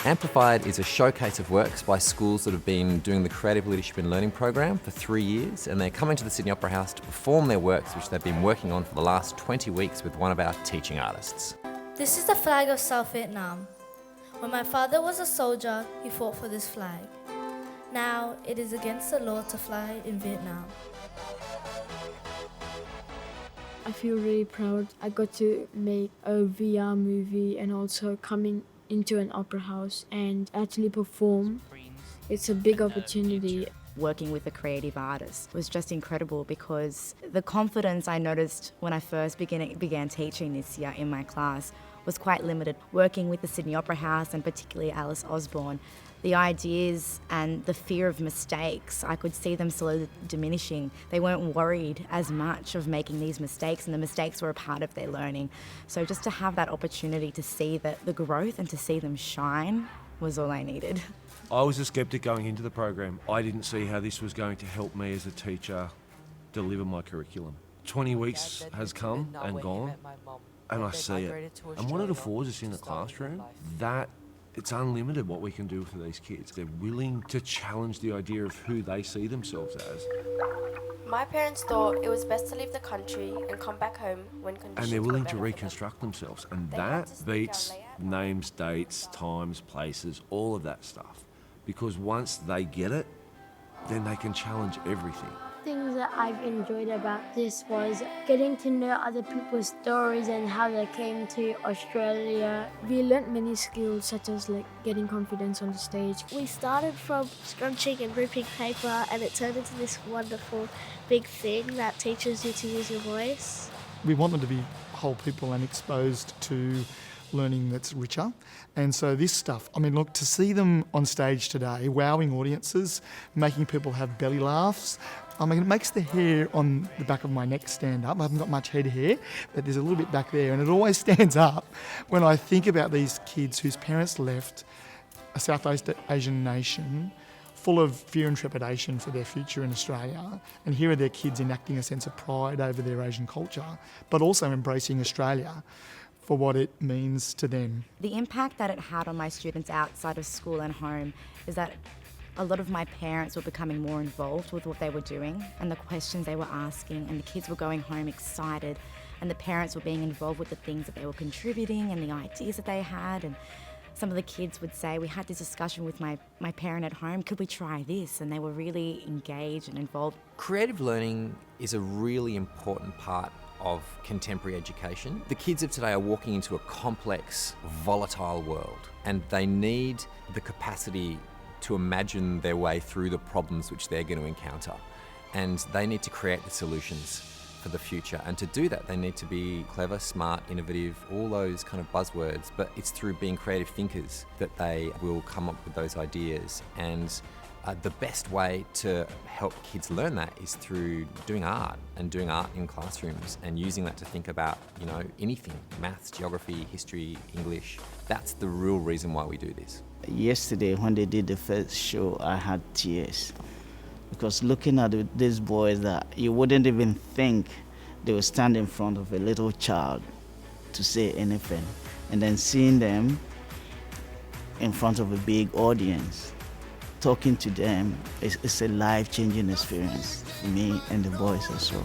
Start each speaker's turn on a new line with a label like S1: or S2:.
S1: Amplified is a showcase of works by schools that have been doing the Creative Leadership and Learning program for 3 years, and they're coming to the Sydney Opera House to perform their works which they've been working on for the last 20 weeks with one of our teaching artists.
S2: This is the flag of South Vietnam. When my father was a soldier, he fought for this flag. Now it is against the law to fly in Vietnam.
S3: I feel really proud. I got to make a VR movie and also coming into an opera house and actually perform. It's a big opportunity.
S4: Working with a creative artist was just incredible because the confidence I noticed when I first began teaching this year in my class was quite limited. Working with the Sydney Opera House and particularly Alice Osborne, the ideas and the fear of mistakes, I could see them slowly diminishing. They weren't worried as much of making these mistakes, and the mistakes were a part of their learning. So just to have that opportunity to see the growth and to see them shine was all I needed.
S5: I was a skeptic going into the program. I didn't see how this was going to help me as a teacher deliver my curriculum. 20 weeks has come and gone, and I see it. And what it affords us in the classroom, that it's unlimited what we can do for these kids. They're willing to challenge the idea of who they see themselves as.
S6: My parents thought it was best to leave the country and come back home when conditions
S5: And they're willing to
S6: were better
S5: reconstruct themselves. And that beats names, dates, times, places, all of that stuff. Because once they get it, then they can challenge everything.
S3: Things that I've enjoyed about this was getting to know other people's stories and how they came to Australia. We learnt many skills such as getting confidence on the stage.
S2: We started from scrunching and ripping paper, and it turned into this wonderful big thing that teaches you to use your voice.
S7: We want them to be whole people and exposed to learning that's richer. And so this stuff, look, to see them on stage today, wowing audiences, making people have belly laughs, it makes the hair on the back of my neck stand up. I haven't got much head hair, but there's a little bit back there, and it always stands up when I think about these kids whose parents left a Southeast Asian nation full of fear and trepidation for their future in Australia, and here are their kids enacting a sense of pride over their Asian culture, but also embracing Australia for what it means to them.
S4: The impact that it had on my students outside of school and home is that a lot of my parents were becoming more involved with what they were doing and the questions they were asking, and the kids were going home excited, and the parents were being involved with the things that they were contributing and the ideas that they had. And some of the kids would say, we had this discussion with my parent at home, could we try this? And they were really engaged and involved.
S1: Creative learning is a really important part of contemporary education. The kids of today are walking into a complex, volatile world, and they need the capacity to imagine their way through the problems which they're going to encounter. And they need to create the solutions for the future. And to do that, they need to be clever, smart, innovative, all those kind of buzzwords. But it's through being creative thinkers that they will come up with those ideas. And the best way to help kids learn that is through doing art in classrooms and using that to think about, anything, maths, geography, history, English. That's the real reason why we do this.
S8: Yesterday, when they did the first show, I had tears because looking at these boys that you wouldn't even think they would stand in front of a little child to say anything, and then seeing them in front of a big audience, talking to them, it's a life-changing experience for me and the boys as well.